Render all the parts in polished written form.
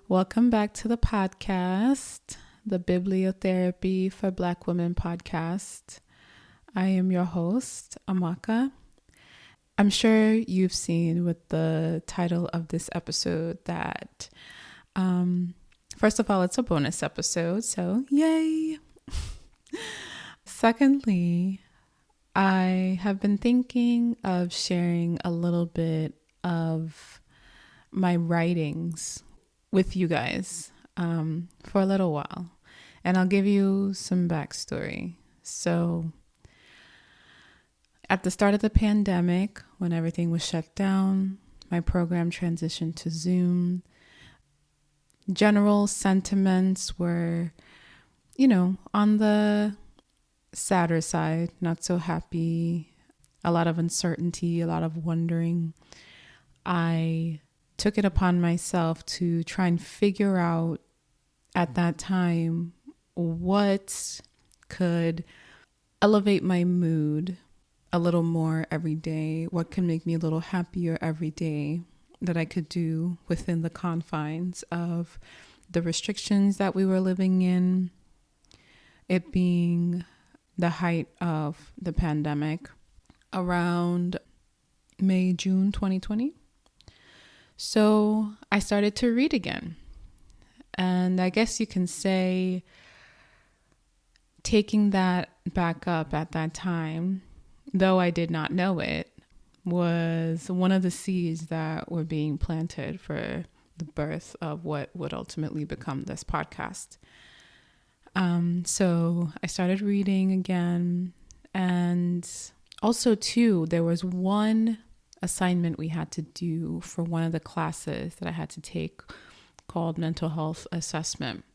Welcome back to the podcast, the Bibliotherapy for Black Women podcast. I am your host, Amaka. I'm sure you've seen with the title of this episode that, first of all, it's a bonus episode, so yay. Secondly, I have been thinking of sharing a little bit of my writings with you guys for a little while, and I'll give you some backstory. So at the start of the pandemic, when everything was shut down, my program transitioned to Zoom. General sentiments were, on the sadder side, not so happy, a lot of uncertainty, a lot of wondering. I took it upon myself to try and figure out at that time what could elevate my mood a little more every day, what can make me a little happier every day that I could do within the confines of the restrictions that we were living in, it being the height of the pandemic around May, June 2020. So I started to read again. And I guess you can say taking that back up at that time, though I did not know it, was one of the seeds that were being planted for the birth of what would ultimately become this podcast. So I started reading again. And also, too, there was one assignment we had to do for one of the classes that I had to take called mental health assessment.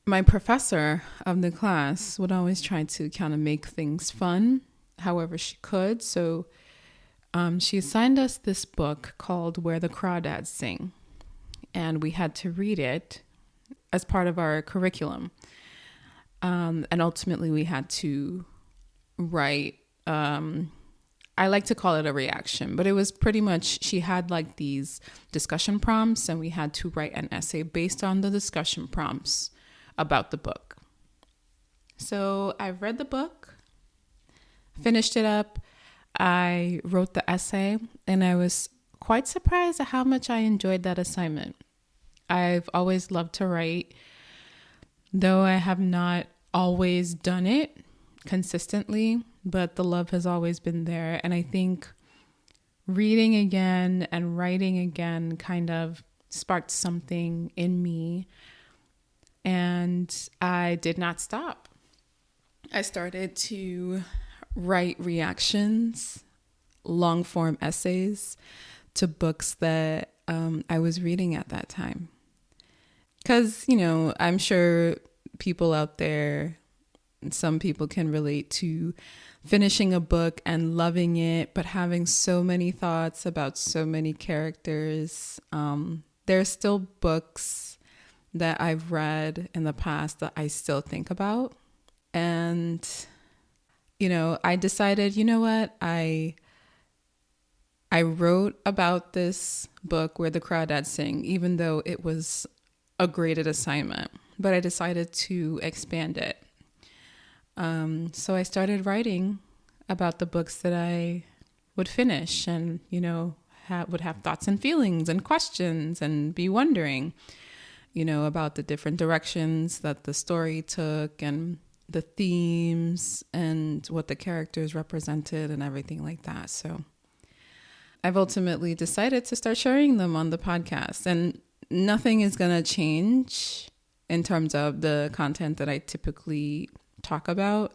My professor of the class would always try to kind of make things fun, however she could. So she assigned us this book called Where the Crawdads Sing, and we had to read it as part of our curriculum. And ultimately we had to write I like to call it a reaction, but it was pretty much, she had like these discussion prompts and we had to write an essay based on the discussion prompts about the book. So I read the book, finished it up, I wrote the essay, and I was quite surprised at how much I enjoyed that assignment. I've always loved to write, though I have not always done it consistently, but the love has always been there. And I think reading again and writing again kind of sparked something in me. And I did not stop. I started to write reactions, long form essays to books that I was reading at that time. Because, I'm sure people out there, some people can relate to finishing a book and loving it, but having so many thoughts about so many characters. There are still books that I've read in the past that I still think about. And, I decided, what? I wrote about this book, Where the Crawdads Sing, even though it was a graded assignment, but I decided to expand it. So I started writing about the books that I would finish and, would have thoughts and feelings and questions and be wondering, about the different directions that the story took and the themes and what the characters represented and everything like that. So I've ultimately decided to start sharing them on the podcast, and nothing is going to change in terms of the content that I typically talk about.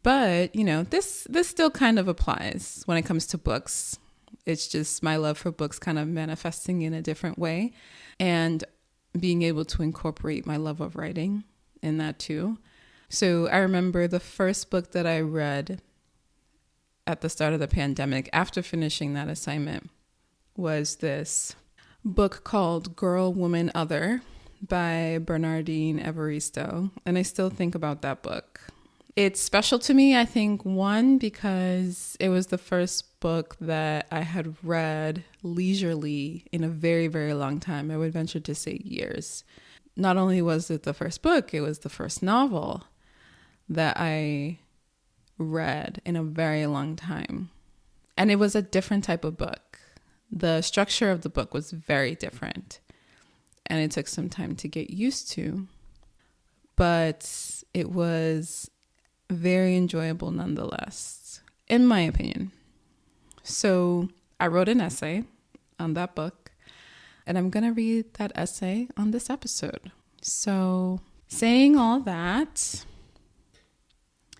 But, this still kind of applies when it comes to books. It's just my love for books kind of manifesting in a different way and being able to incorporate my love of writing in that too. So I remember the first book that I read at the start of the pandemic after finishing that assignment was this book called Girl, Woman, Other by Bernardine Evaristo. And I still think about that book. It's special to me, I think, one, because it was the first book that I had read leisurely in a very, very long time. I would venture to say years. Not only was it the first book, it was the first novel that I read in a very long time. And it was a different type of book. The structure of the book was very different. And it took some time to get used to. But it was very enjoyable nonetheless, in my opinion. So I wrote an essay on that book, and I'm going to read that essay on this episode. So saying all that,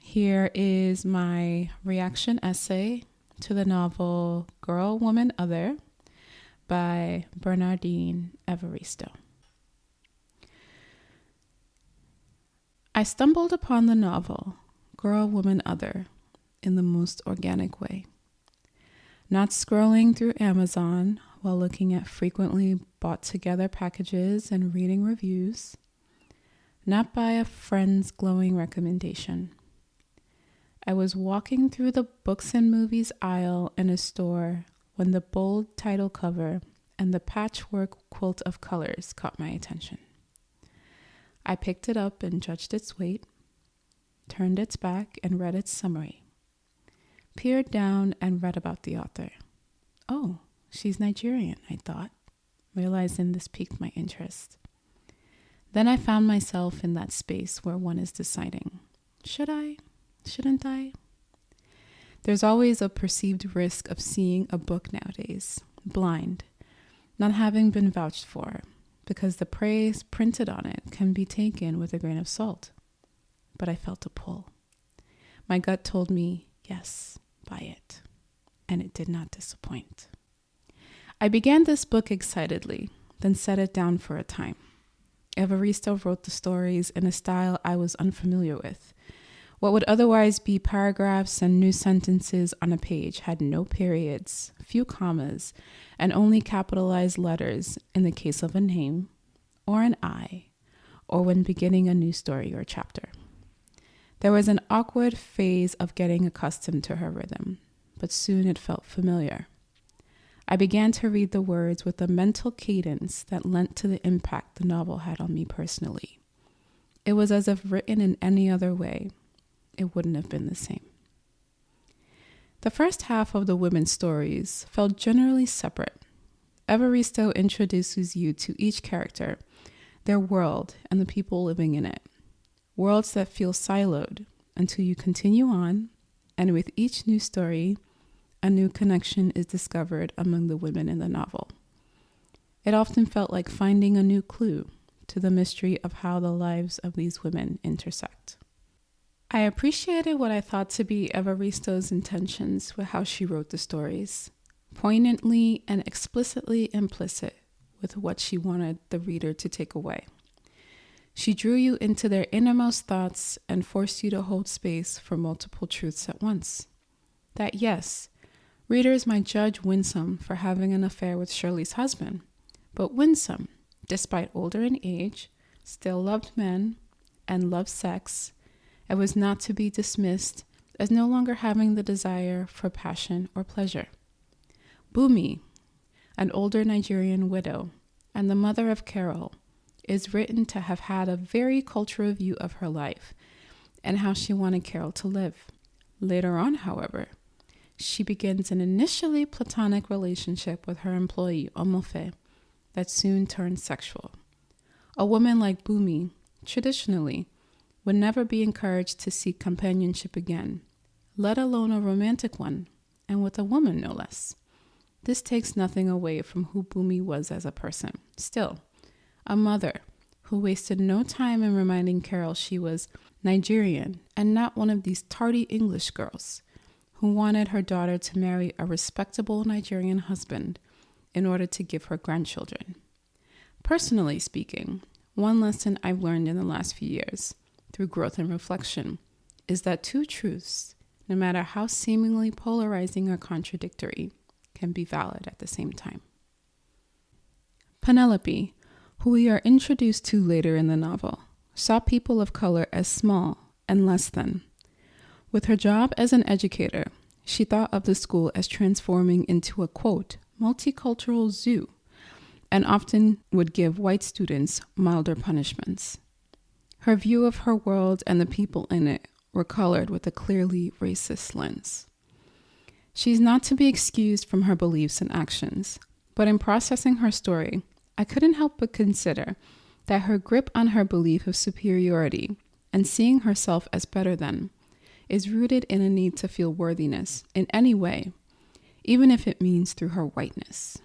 here is my reaction essay to the novel Girl, Woman, Other by Bernardine Evaristo. I stumbled upon the novel Girl, Woman, Other in the most organic way. Not scrolling through Amazon while looking at frequently bought together packages and reading reviews. Not by a friend's glowing recommendation. I was walking through the books and movies aisle in a store when the bold title cover and the patchwork quilt of colors caught my attention. I picked it up and judged its weight, turned its back and read its summary, peered down and read about the author. Oh, she's Nigerian, I thought, realizing this piqued my interest. Then I found myself in that space where one is deciding, should I? Shouldn't I? There's always a perceived risk of seeing a book nowadays, blind, not having been vouched for, because the praise printed on it can be taken with a grain of salt. But I felt a pull. My gut told me, yes, buy it. And it did not disappoint. I began this book excitedly, then set it down for a time. Evaristo wrote the stories in a style I was unfamiliar with. What would otherwise be paragraphs and new sentences on a page had no periods, few commas, and only capitalized letters in the case of a name, or an I, or when beginning a new story or chapter. There was an awkward phase of getting accustomed to her rhythm, but soon it felt familiar. I began to read the words with a mental cadence that lent to the impact the novel had on me personally. It was as if written in any other way, it wouldn't have been the same. The first half of the women's stories felt generally separate. Evaristo introduces you to each character, their world, and the people living in it. Worlds that feel siloed until you continue on, and with each new story, a new connection is discovered among the women in the novel. It often felt like finding a new clue to the mystery of how the lives of these women intersect. I appreciated what I thought to be Evaristo's intentions with how she wrote the stories, poignantly and explicitly implicit with what she wanted the reader to take away. She drew you into their innermost thoughts and forced you to hold space for multiple truths at once. That yes, readers might judge Winsome for having an affair with Shirley's husband, but Winsome, despite older in age, still loved men and loved sex, and was not to be dismissed as no longer having the desire for passion or pleasure. Bumi, an older Nigerian widow and the mother of Carol, is written to have had a very cultural view of her life and how she wanted Carol to live. Later on, however, she begins an initially platonic relationship with her employee, Omofe, that soon turns sexual. A woman like Bumi, traditionally, would never be encouraged to seek companionship again, let alone a romantic one, and with a woman no less. This takes nothing away from who Bumi was as a person. Still, a mother who wasted no time in reminding Carol she was Nigerian and not one of these tardy English girls who wanted her daughter to marry a respectable Nigerian husband in order to give her grandchildren. Personally speaking, one lesson I've learned in the last few years, through growth and reflection, is that two truths, no matter how seemingly polarizing or contradictory, can be valid at the same time. Penelope, who we are introduced to later in the novel, saw people of color as small and less than. With her job as an educator, she thought of the school as transforming into a, quote, multicultural zoo, and often would give white students milder punishments. Her view of her world and the people in it were colored with a clearly racist lens. She's not to be excused from her beliefs and actions, but in processing her story, I couldn't help but consider that her grip on her belief of superiority and seeing herself as better than is rooted in a need to feel worthiness in any way, even if it means through her whiteness.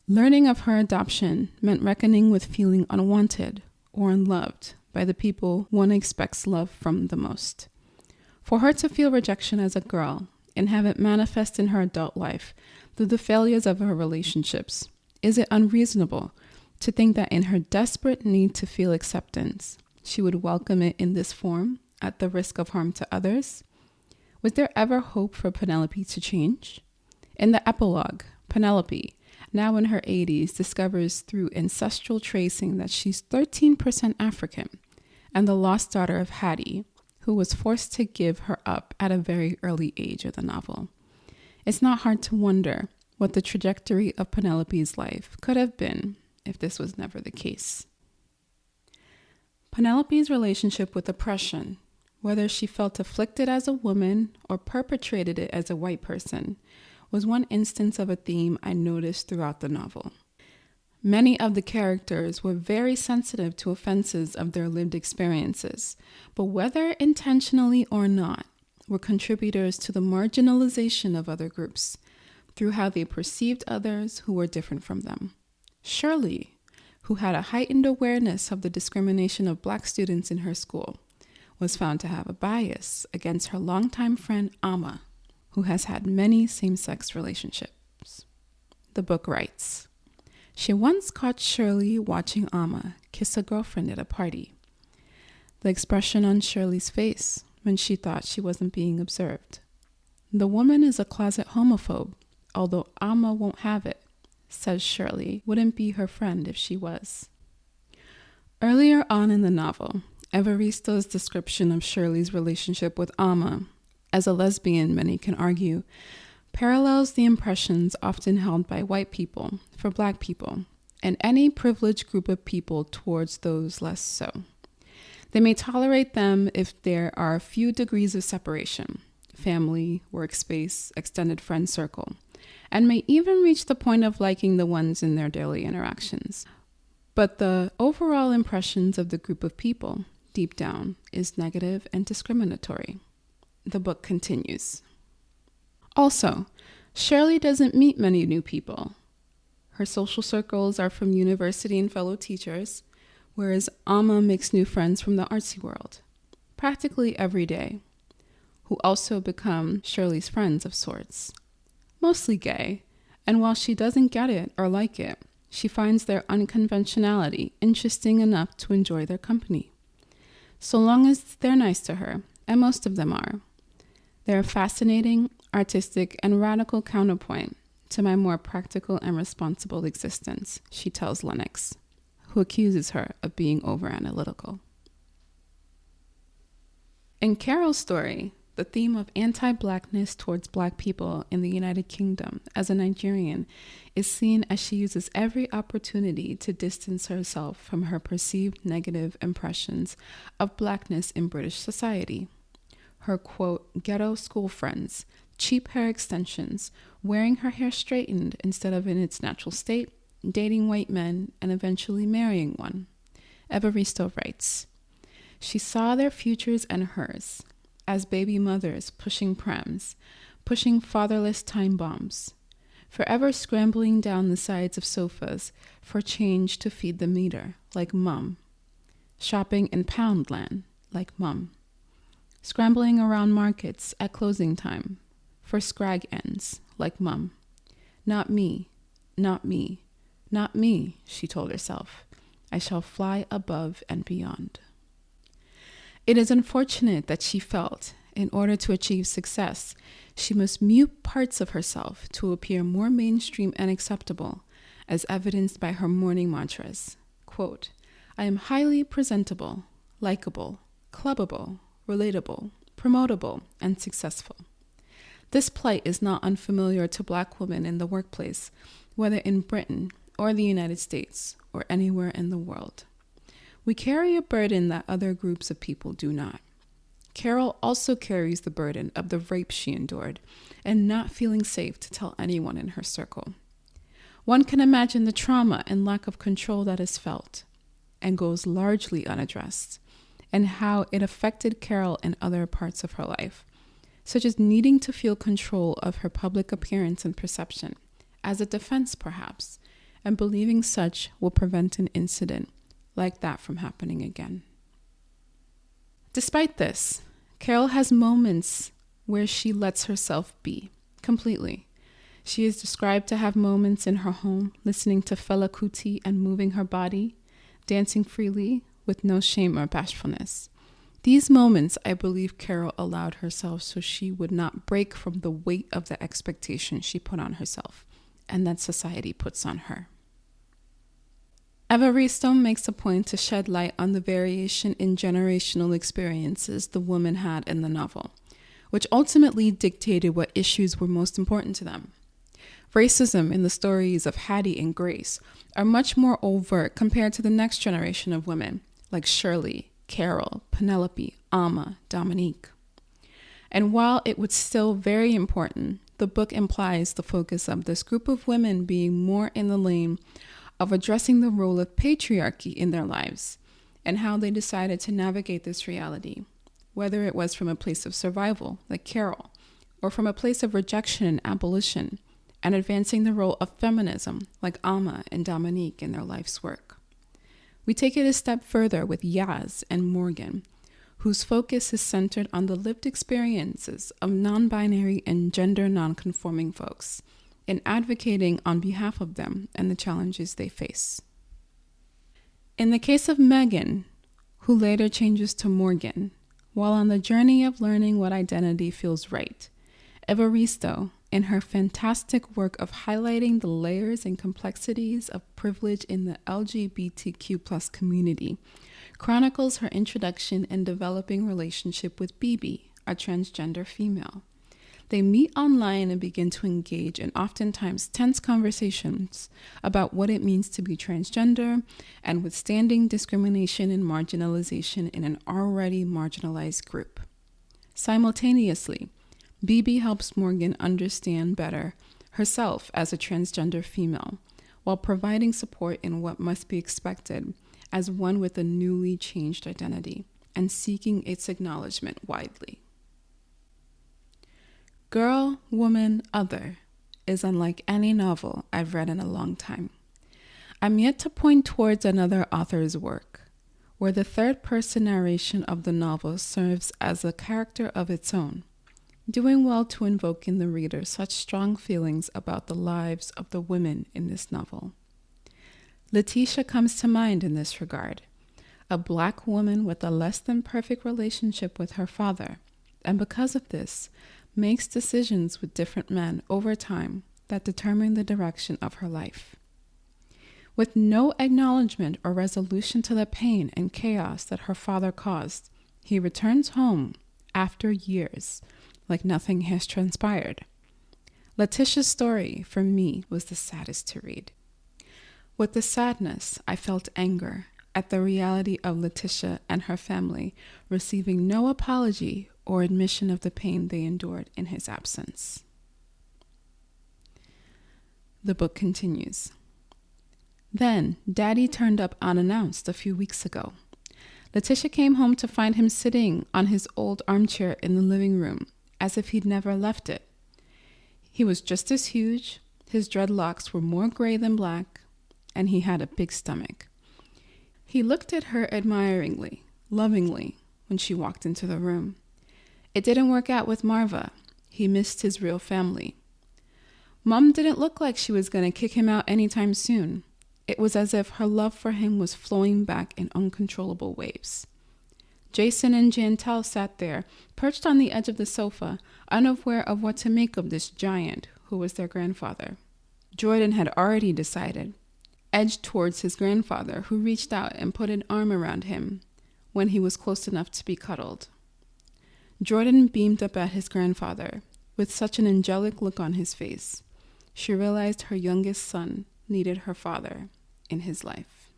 Learning of her adoption meant reckoning with feeling unwanted or unloved by the people one expects love from the most. For her to feel rejection as a girl and have it manifest in her adult life through the failures of her relationships, is it unreasonable to think that in her desperate need to feel acceptance, she would welcome it in this form at the risk of harm to others? Was there ever hope for Penelope to change? In the epilogue, Penelope, now in her 80s, discovers through ancestral tracing that she's 13% African and the lost daughter of Hattie, who was forced to give her up at a very early age of the novel. It's not hard to wonder what the trajectory of Penelope's life could have been if this was never the case. Penelope's relationship with oppression, whether she felt afflicted as a woman or perpetrated it as a white person, was one instance of a theme I noticed throughout the novel. Many of the characters were very sensitive to offenses of their lived experiences, but whether intentionally or not, were contributors to the marginalization of other groups through how they perceived others who were different from them. Shirley, who had a heightened awareness of the discrimination of Black students in her school, was found to have a bias against her longtime friend Amma, who has had many same-sex relationships. The book writes, she once caught Shirley watching Amma kiss a girlfriend at a party. The expression on Shirley's face when she thought she wasn't being observed. The woman is a closet homophobe, although Amma won't have it, says Shirley wouldn't be her friend if she was. Earlier on in the novel, Evaristo's description of Shirley's relationship with Amma, as a lesbian many can argue, parallels the impressions often held by white people for Black people and any privileged group of people towards those less so. They may tolerate them if there are a few degrees of separation, family, workspace, extended friend circle, and may even reach the point of liking the ones in their daily interactions. But the overall impressions of the group of people, deep down, is negative and discriminatory. The book continues. Also, Shirley doesn't meet many new people. Her social circles are from university and fellow teachers, whereas Amma makes new friends from the artsy world, practically every day, who also become Shirley's friends of sorts. Mostly gay, and while she doesn't get it or like it, she finds their unconventionality interesting enough to enjoy their company. So long as they're nice to her, and most of them are, they're a fascinating, artistic, and radical counterpoint to my more practical and responsible existence, she tells Lennox, who accuses her of being overanalytical. In Carol's story, the theme of anti-Blackness towards Black people in the United Kingdom as a Nigerian is seen as she uses every opportunity to distance herself from her perceived negative impressions of Blackness in British society. Her, quote, ghetto school friends, cheap hair extensions, wearing her hair straightened instead of in its natural state, dating white men, and eventually marrying one. Evaristo writes, she saw their futures and hers as baby mothers pushing prams, pushing fatherless time bombs, forever scrambling down the sides of sofas for change to feed the meter, like mum, shopping in Poundland, like mum, scrambling around markets at closing time for scrag ends, like mum. Not me, not me, not me, she told herself. I shall fly above and beyond. It is unfortunate that she felt, in order to achieve success, she must mute parts of herself to appear more mainstream and acceptable, as evidenced by her morning mantras. Quote, I am highly presentable, likable, clubbable, relatable, promotable, and successful. This plight is not unfamiliar to Black women in the workplace, whether in Britain or the United States or anywhere in the world. We carry a burden that other groups of people do not. Carol also carries the burden of the rape she endured and not feeling safe to tell anyone in her circle. One can imagine the trauma and lack of control that is felt and goes largely unaddressed, and how it affected Carol in other parts of her life, such as needing to feel control of her public appearance and perception, as a defense perhaps, and believing such will prevent an incident like that from happening again. Despite this, Carol has moments where she lets herself be, completely. She is described to have moments in her home, listening to Fela Kuti and moving her body, dancing freely with no shame or bashfulness. These moments, I believe Carol allowed herself so she would not break from the weight of the expectations she put on herself and that society puts on her. Evaristo makes a point to shed light on the variation in generational experiences the women had in the novel, which ultimately dictated what issues were most important to them. Racism in the stories of Hattie and Grace are much more overt compared to the next generation of women, like Shirley, Carol, Penelope, Alma, Dominique. And while it was still very important, the book implies the focus of this group of women being more in the lane of addressing the role of patriarchy in their lives and how they decided to navigate this reality, whether it was from a place of survival, like Carol, or from a place of rejection and abolition, and advancing the role of feminism, like Alma and Dominique in their life's work. We take it a step further with Yaz and Morgan, whose focus is centered on the lived experiences of non-binary and gender non-conforming folks, in advocating on behalf of them and the challenges they face. In the case of Megan, who later changes to Morgan, while on the journey of learning what identity feels right, Evaristo, in her fantastic work of highlighting the layers and complexities of privilege in the LGBTQ+ community, chronicles her introduction and developing relationship with Bibi, a transgender female. They meet online and begin to engage in oftentimes tense conversations about what it means to be transgender and withstanding discrimination and marginalization in an already marginalized group. Simultaneously, Bibi helps Morgan understand better herself as a transgender female, while providing support in what must be expected as one with a newly changed identity and seeking its acknowledgement widely. Girl, Woman, Other is unlike any novel I've read in a long time. I'm yet to point towards another author's work, where the third-person narration of the novel serves as a character of its own, doing well to invoke in the reader such strong feelings about the lives of the women in this novel. Letitia comes to mind in this regard, a Black woman with a less than perfect relationship with her father, and because of this, makes decisions with different men over time that determine the direction of her life. With no acknowledgement or resolution to the pain and chaos that her father caused, he returns home after years, like nothing has transpired. Letitia's story, for me, was the saddest to read. With the sadness, I felt anger at the reality of Letitia and her family receiving no apology or admission of the pain they endured in his absence. The book continues. Then, Daddy turned up unannounced a few weeks ago. Letitia came home to find him sitting on his old armchair in the living room, as if he'd never left it. He was just as huge, his dreadlocks were more gray than black, and he had a big stomach. He looked at her admiringly, lovingly, when she walked into the room. It didn't work out with Marva. He missed his real family. Mom didn't look like she was going to kick him out anytime soon. It was as if her love for him was flowing back in uncontrollable waves. Jason and Jantel sat there, perched on the edge of the sofa, unaware of what to make of this giant who was their grandfather. Jordan had already decided, edged towards his grandfather, who reached out and put an arm around him when he was close enough to be cuddled. Jordan beamed up at his grandfather with such an angelic look on his face. She realized her youngest son needed her father in his life.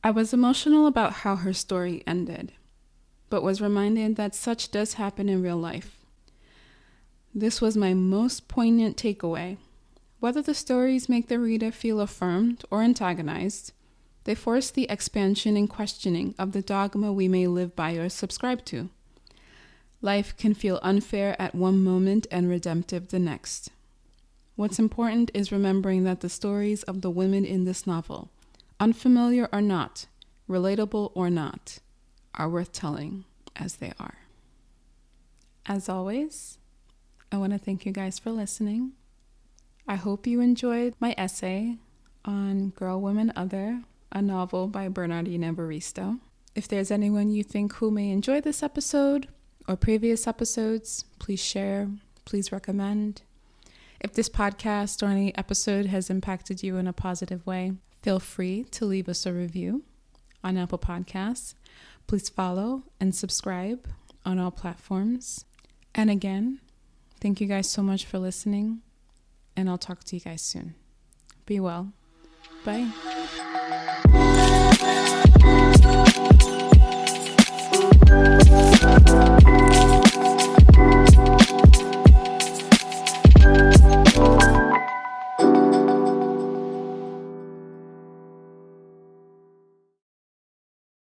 I was emotional about how her story ended, but was reminded that such does happen in real life. This was my most poignant takeaway. Whether the stories make the reader feel affirmed or antagonized, they force the expansion and questioning of the dogma we may live by or subscribe to. Life can feel unfair at one moment and redemptive the next. What's important is remembering that the stories of the women in this novel, unfamiliar or not, relatable or not, are worth telling as they are. As always, I want to thank you guys for listening. I hope you enjoyed my essay on Girl, Woman, Other, a novel by Bernardine Evaristo. If there's anyone you think who may enjoy this episode or previous episodes, please share, please recommend. If this podcast or any episode has impacted you in a positive way, feel free to leave us a review on Apple Podcasts. Please follow and subscribe on all platforms. And again, thank you guys so much for listening, and I'll talk to you guys soon. Be well. Bye.